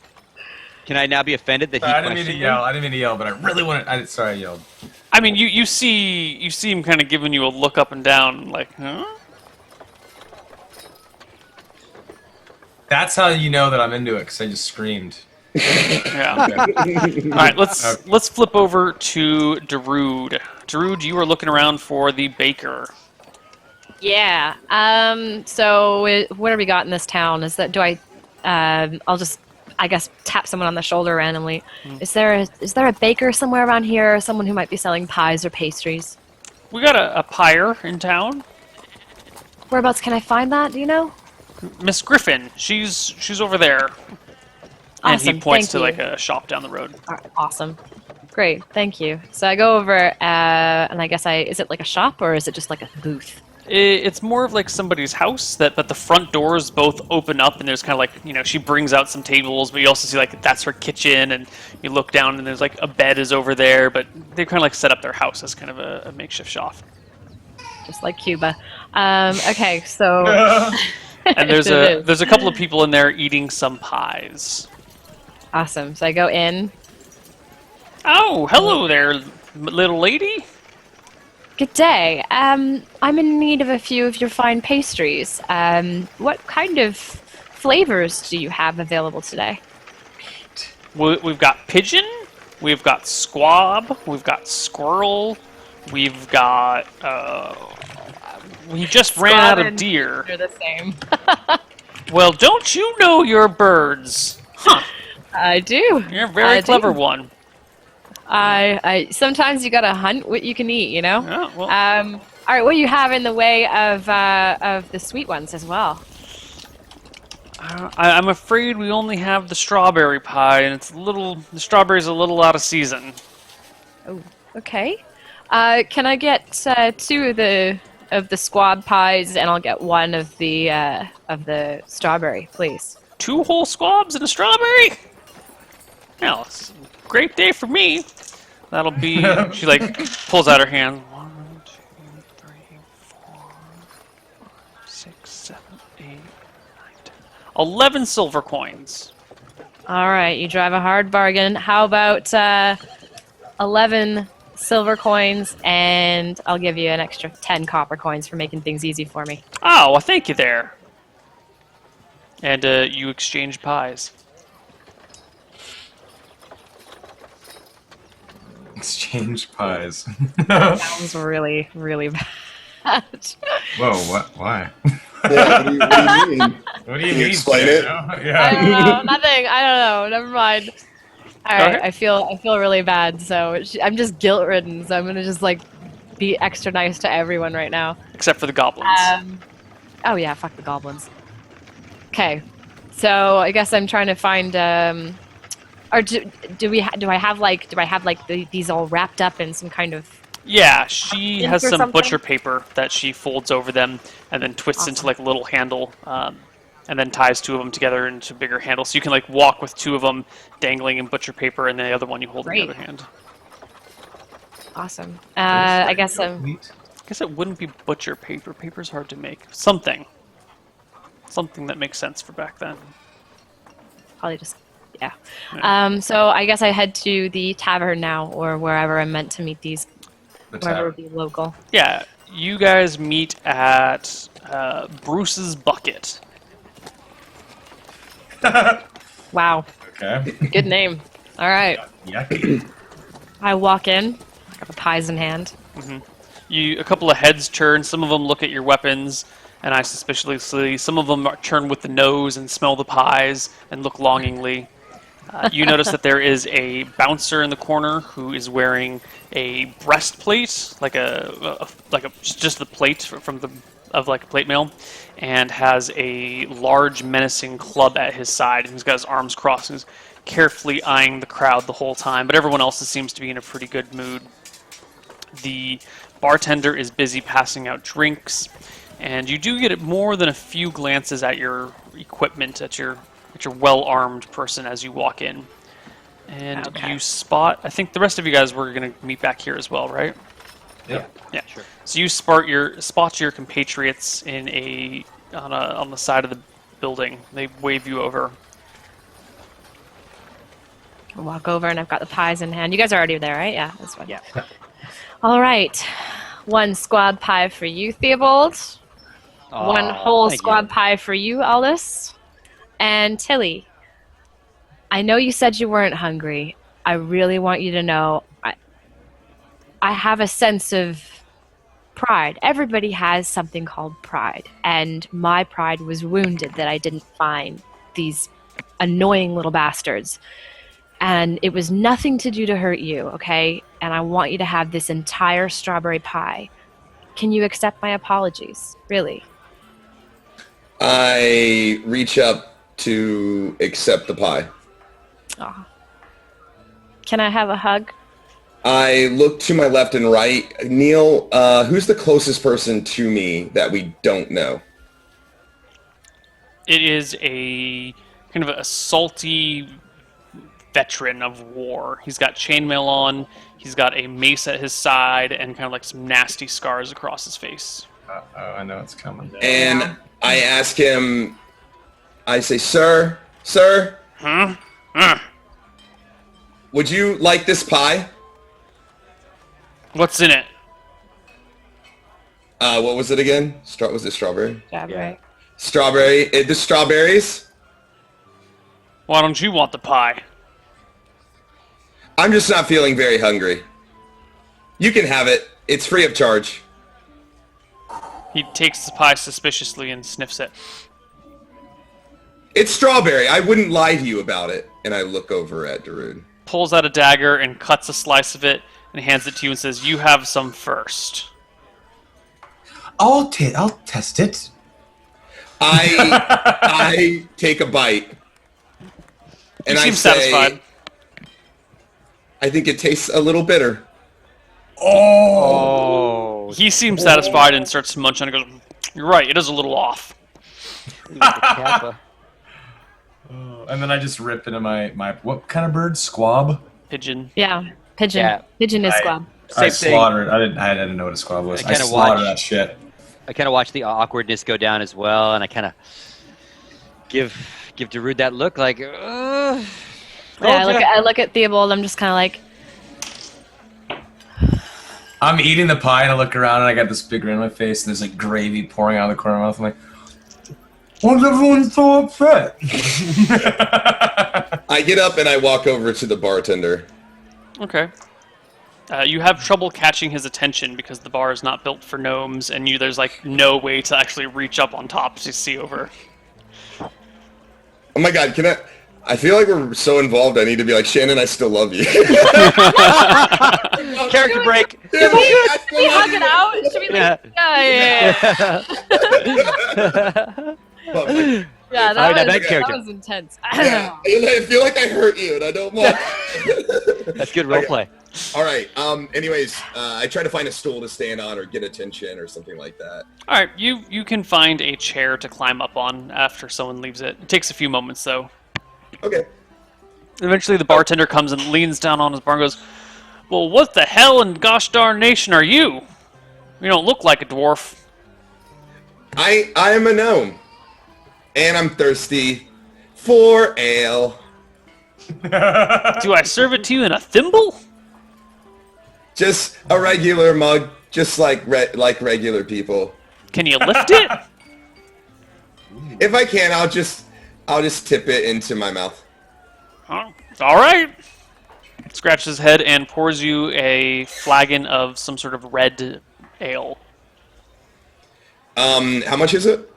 Can I now be offended that he I didn't mean to questioned me? yell. I didn't mean to yell, but I really wanted. Sorry, I yelled. You see him kind of giving you a look up and down, like, huh? That's how you know that I'm into it, because I just screamed. Yeah. All right, let's flip over to Darude. Darude, you are looking around for the baker. Yeah. So what have we got in this town? Is that I'll just I guess tap someone on the shoulder randomly. Is there a baker somewhere around here, or someone who might be selling pies or pastries? We got a pyre in town. Whereabouts can I find that? Do you know? Miss Griffin, she's over there. And Awesome, he points thank to you. like a shop down the road. All right, awesome. Great, thank you. So I go over, and I guess is it like a shop, or is it just like a booth? It's more of like somebody's house but the front doors both open up, and there's kind of like, she brings out some tables, but you also see like that's her kitchen, and you look down and there's like a bed is over there, but they kind of like set up their house as kind of a makeshift shop. Just like Cuba. Okay, so And there's It is. a couple of people in there eating some pies. Awesome. So I go in. Oh, hello there, little lady. Good day. I'm in need of a few of your fine pastries. What kind of flavors do you have available today? We've got pigeon, we've got squab, we've got squirrel, we've got. We just ran out of deer. They're the same. Well, don't you know your birds? Huh? I do. You're a very I clever do. one. I sometimes you gotta hunt what you can eat, you know. Yeah, well, All right, what do you have in the way of the sweet ones as well? I'm afraid we only have the strawberry pie, and the strawberry's a little out of season. Oh, okay. Can I get two of the squab pies, and I'll get one of the strawberry, please. 2 whole squabs and a strawberry? Well, it's a great day for me. That'll be. She pulls out her hand. 1, 2, 3, 4, 6, 7, 8, 9, 10. 11 silver coins. All right, you drive a hard bargain. How about 11 silver coins, and I'll give you an extra 10 copper coins for making things easy for me. Oh, well, thank you there. And you exchange pies. Exchange pies. That was really, really bad. Whoa, what? Why? Yeah, what do you mean? What do you Can you mean? explain Sam? it? No? I Yeah. don't know. Nothing. I don't know. Never mind. All right. Okay. I feel really bad. So I'm just guilt ridden. So I'm gonna just be extra nice to everyone right now. Except for the goblins. Oh yeah, fuck the goblins. Okay. So I guess I'm trying to find. Or do I have these all wrapped up in some kind of? Yeah, she has or some something? butcher paper that she folds over them and then twists into Awesome. a little handle, and then ties 2 of them together into bigger handles. So you can walk with 2 of them dangling in butcher paper, and the other one you hold in Great. the other hand. Awesome. I guess Meat? I guess it wouldn't be butcher paper. Paper's hard to make. Something that makes sense for back then. probably just yeah. Yeah. So I guess I head to the tavern now, or wherever I'm meant to meet these. The Wherever would tavern. be local. Yeah, you guys meet at Bruce's Bucket. Wow, Okay. good name. All right, Yucky. I walk in, got the pies in hand. A couple of heads turn. Some of them look at your weapons, and I suspiciously. Some of them turn with the nose and smell the pies and look longingly. You notice that there is a bouncer in the corner who is wearing a breastplate, like just the plate of a plate mail, and has a large menacing club at his side. And he's got his arms crossed and he's carefully eyeing the crowd the whole time. But everyone else seems to be in a pretty good mood. The bartender is busy passing out drinks, and you do get more than a few glances at your equipment, at your well-armed person as you walk in. And Okay. you spot, I think the rest of you guys were going to meet back here as well, right? Yep. Yeah. Sure. So you spot your compatriots on the side of the building. They wave you over. I walk over and I've got the pies in hand. You guys are already there, right? Yeah, that's fine. Yeah. All right, 1 squab pie for you, Theobald. 1 whole thank you. squab pie for you, Aldous. And Tilly, I know you said you weren't hungry. I really want you to know I have a sense of pride. Everybody has something called pride, and my pride was wounded that I didn't find these annoying little bastards. And it was nothing to do to hurt you, okay? And I want you to have this entire strawberry pie. Can you accept my apologies? Really? I reach up to accept the pie. Aw. Can I have a hug? I look to my left and right. Neil, who's the closest person to me that we don't know? It is a kind of a salty veteran of war. He's got chainmail on, he's got a mace at his side, and kind of some nasty scars across his face. Oh, I know it's coming. And I ask him. I say, "Sir, would you like this pie?" What's in it? What was it again? Was it strawberry? Strawberry. Strawberry. The strawberries. Why don't you want the pie? I'm just not feeling very hungry. You can have it. It's free of charge. He takes the pie suspiciously and sniffs it. It's strawberry. I wouldn't lie to you about it. And I look over at Darude. Pulls out a dagger and cuts a slice of it and hands it to you and says, "You have some first." I'll test it. I take a bite. And You I seem say, satisfied. I think it tastes a little bitter. Oh. He seems satisfied and starts munching and goes, "You're right, it is a little off." And then I just rip into my what kind of bird? Squab? Pigeon. Yeah, pigeon. Yeah. Pigeon is squab. I Same thing. slaughtered. I didn't know what a squab was. I I kinda slaughtered watch- that shit. I kind of watch the awkwardness go down as well, and I kind of give Darude that look like. Yeah, I look at Theobald. I'm just kind of like, I'm eating the pie and I look around and I got this big grin on my face and there's like gravy pouring out of the corner of my mouth. I'm like, why's everyone so upset? I get up and I walk over to the bartender. Okay. You have trouble catching his attention because the bar is not built for gnomes, and there's like no way to actually reach up on top to see over. Oh my god, I feel like we're so involved, I need to be like, Shannon, I still love you. Character break. should we hug it out? Should we like, yeah, that was intense. I feel like I hurt you, and I don't want. That's good roleplay. All right. Anyways, I try to find a stool to stand on or get attention or something like that. All right, you can find a chair to climb up on after someone leaves it. It takes a few moments though. Okay. Eventually, the bartender comes and leans down on his bar and goes, "Well, what the hell in gosh darn nation are you? You don't look like a dwarf." I am a gnome, and I'm thirsty for ale. Do I serve it to you in a thimble? Just a regular mug, just like regular people. Can you lift it? If I can, I'll just tip it into my mouth. Huh. All right. Scratches his head and pours you a flagon of some sort of red ale. How much is it?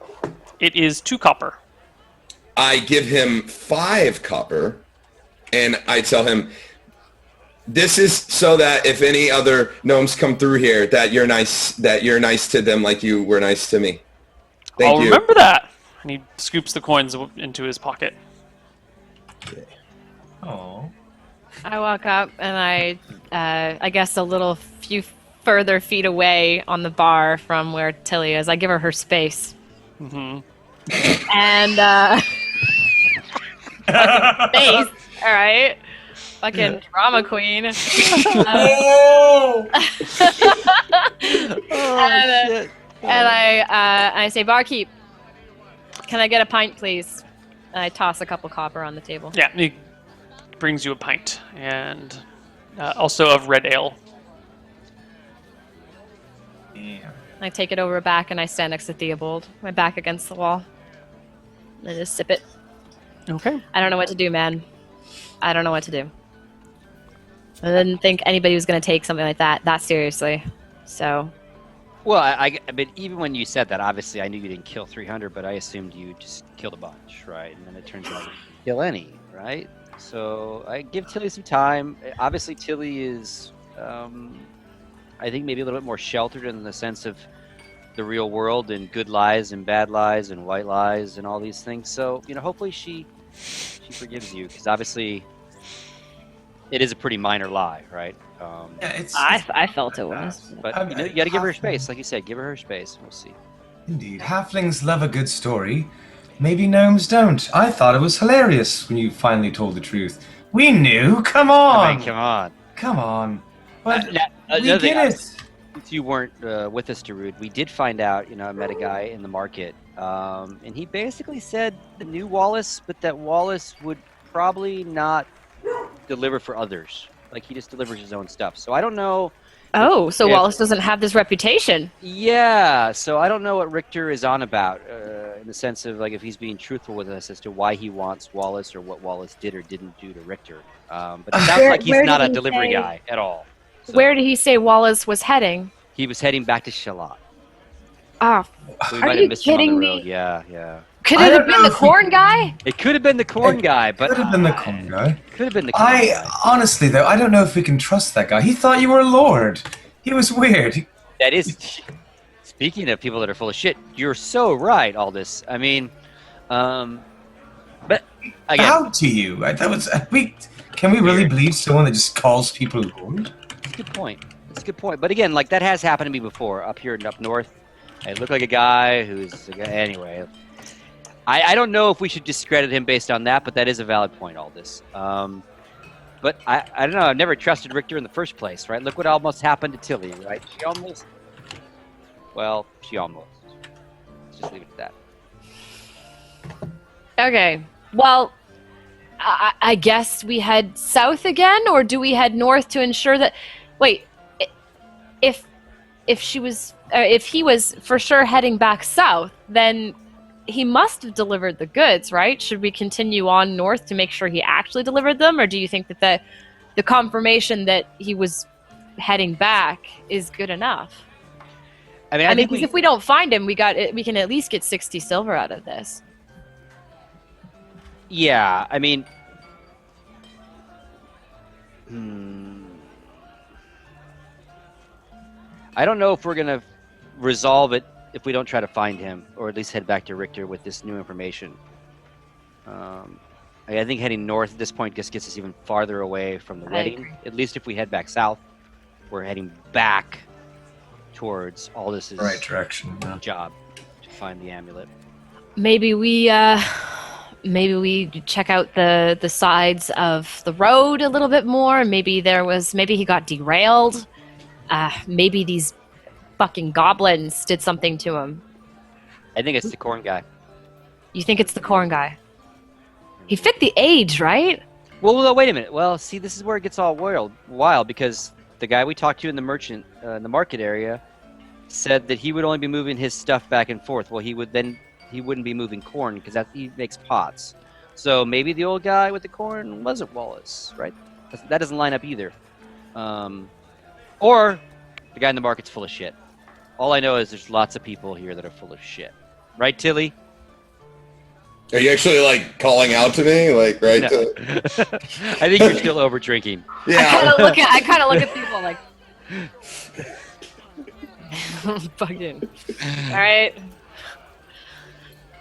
It is 2 copper. I give him 5 copper, and I tell him, this is so that if any other gnomes come through here, that you're nice to them like you were nice to me. Thank I'll you. remember that. And he scoops the coins into his pocket. Oh. I walk up and I guess a few further feet away on the bar from where Tilly is. I give her space. Mm-hmm. And space. All right. Fucking drama queen. Oh! And I say, barkeep, can I get a pint, please? And I toss a couple copper on the table. Yeah, he brings you a pint and also of red ale. Yeah. I take it over back and I stand next to Theobald, my back against the wall. And I just sip it. Okay. I don't know what to do, man. I don't know what to do. I didn't think anybody was going to take something like that seriously. So, Well, I mean, even when you said that, obviously I knew you didn't kill 300, but I assumed you just killed a bunch, right? And then it turns out you didn't kill any, right? So I give Tilly some time. Obviously, Tilly is, I think, maybe a little bit more sheltered in the sense of the real world and good lies and bad lies and white lies and all these things. So, hopefully she forgives you, because obviously it is a pretty minor lie, right? Yeah, I felt it was. But you got to give her space, like you said. Give her her space. We'll see. Indeed. Halflings love a good story. Maybe gnomes don't. I thought it was hilarious when you finally told the truth. We knew. Come on. I mean, come on. Come on. But we Another get thing, it. since you weren't with us, Darude, we did find out. I met a guy in the market And he basically said the new Wallace, but that Wallace would probably not deliver for others. Like, he just delivers his own stuff. So I don't know. Oh, so if- Wallace doesn't have this reputation. Yeah, so I don't know what Richter is on about in the sense of, like, if he's being truthful with us as to why he wants Wallace or what Wallace did or didn't do to Richter. But it sounds like he's where not did a he delivery say- guy at all. So Where did he say Wallace was heading? he was heading back to Shalott. Ah, So we Are might you have missed him on kidding the me? road. Yeah. could I it have don't been know the if we corn can- guy? It could have been the corn guy, but Could have been the corn guy. Could have been the corn guy. Honestly though, I don't know if we can trust that guy. He thought you were a lord. He was weird. That is. Speaking of people that are full of shit, you're so right. All this. I mean, but again, How to you? That was Can we really believe someone that just calls people lord? that's a good point. That's a good point. But again, like, that has happened to me before up here and up north. I look like a guy who's anyway. I don't know if we should discredit him based on that, but that is a valid point. All this. But I don't know. I've never trusted Richter in the first place, right? Look what almost happened to Tilly, right? She almost. Let's just leave it at that. Okay. Well, I guess we head south again, or do we head north to ensure that? Wait, if she was, if he was for sure heading back south, then he must have delivered the goods, right? Should we continue on north to make sure he actually delivered them, or do you think that the confirmation that he was heading back is good enough? I mean, I mean, because if we don't find him, we can at least get 60 silver out of this. Yeah, I mean, I don't know if we're gonna resolve it if we don't try to find him, or at least head back to Richter with this new information. I think heading north at this point just gets us even farther away from the I wedding. agree. At least if we head back south, we're heading back towards Aldous' Right direction. Yeah. job to find the amulet. Maybe we check out the sides of the road a little bit more. Maybe he got derailed. Maybe these fucking goblins did something to him. I think it's the corn guy. You think it's the corn guy? He fit the age, right? Well, wait a minute. Well, see, this is where it gets all wild because the guy we talked to in the market area said that he would only be moving his stuff back and forth. Well, he wouldn't be moving corn because he makes pots. So maybe the old guy with the corn wasn't Wallace, right? That doesn't line up either. Or the guy in the market's full of shit. All I know is there's lots of people here that are full of shit. Right, Tilly? Are you actually like calling out to me, like right? No. To, I think you're still over drinking. yeah. I kind of look at people like, fucking. All right.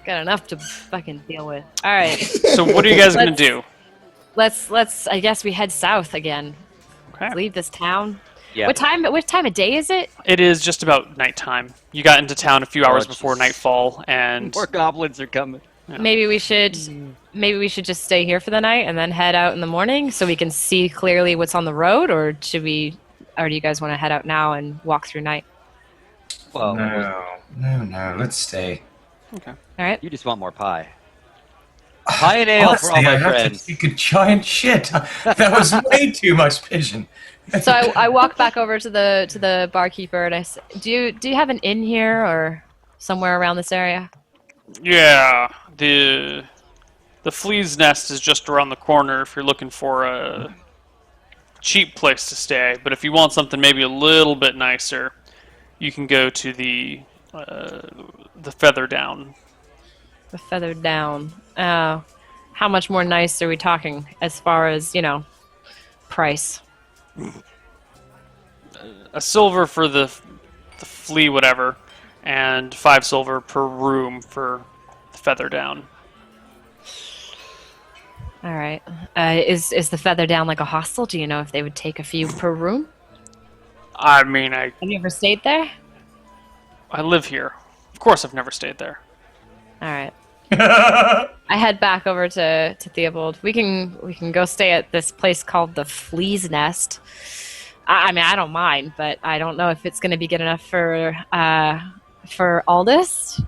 Got enough to fucking deal with. All right. So what are you guys gonna do? Let's. I guess we head south again. Okay. Leave this town. Yeah. What time of day is it? It is just about nighttime. You got into town a few hours before jeez. nightfall, and More goblins are coming. Yeah. Maybe we should just stay here for the night and then head out in the morning so we can see clearly what's on the road, or do you guys want to head out now and walk through night? Well, No. Let's stay. All right. you just want more pie. Pie and ale for all Honestly, my I have friends. to take a giant shit. That was way too much pigeon. So I walk back over to the barkeeper and I say, do you have an inn here or somewhere around this area? yeah, the flea's nest is just around the corner if you're looking for a cheap place to stay. But if you want something maybe a little bit nicer, you can go to the Feather Down. The Feathered Down. How much more nice are we talking as far as, price? A silver for the flea, whatever, and 5 silver per room for the Feather Down. All right. Is the Feather Down like a hostel? Do you know if they would take a few per room? I mean, Have you ever stayed there? I live here. Of course, I've never stayed there. All right. I head back over to Theobald. We can go stay at this place called the Flea's Nest. I mean, I don't mind, but I don't know if it's going to be good enough for Aldous.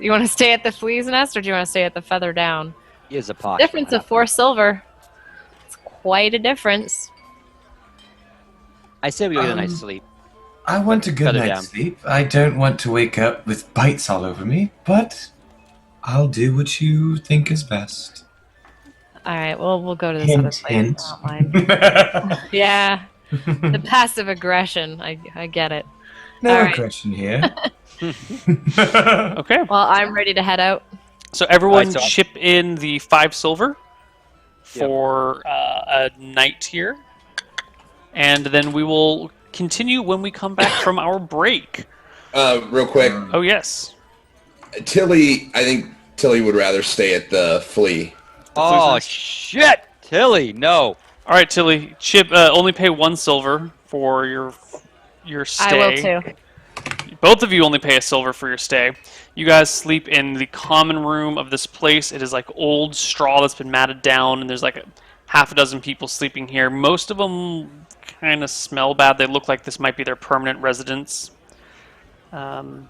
You want to stay at the flea's nest, or do you want to stay at the feather down? He is a pocket. Difference of 4 silver. It's quite a difference. I say we get a night's sleep. I want a good Feather night's down. sleep. I don't want to wake up with bites all over me, but I'll do what you think is best. All right, well, we'll go to this other Hint, place. hint. I don't mind. Yeah, the passive aggression. I get it. No All right. aggression here. Okay. Well, I'm ready to head out. So everyone Alright, so- chip in the 5 silver for a night here. And then we will continue when we come back from our break. Real quick, Oh, yes. Tilly. I think Tilly would rather stay at the flea. Oh, nest. shit! Tilly, no. All right, Tilly. Chip, only pay 1 silver for your stay. I will too. Both of you only pay a silver for your stay. You guys sleep in the common room of this place. It is like old straw that's been matted down, and there's like half a dozen people sleeping here. Most of them kind of smell bad. They look like this might be their permanent residence. Meanwhile,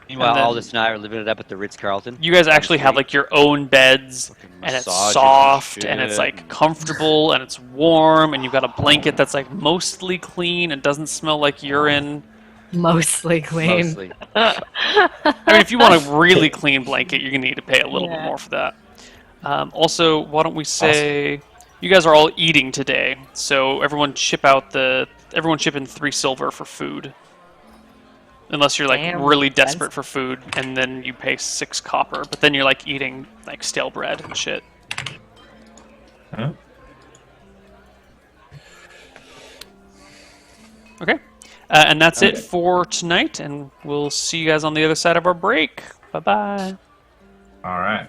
And then- Aldous and I are living it up at the Ritz-Carlton. You guys actually have like your own beds, and it's Massage soft, and and it's shit. like comfortable, and it's warm, and you've got a blanket that's like mostly clean and doesn't smell like urine. Mostly clean. Mostly. I mean, if you want a really clean blanket, you're gonna need to pay a little bit Yeah. more for that. Also, why don't we say you guys are all eating today? So everyone chip in 3 silver for food, unless you're like Damn, really that's- desperate for food, and then you pay 6 copper. But then you're like eating like stale bread and shit. Huh? Okay, and that's it for tonight, and we'll see you guys on the other side of our break. Bye bye. All right.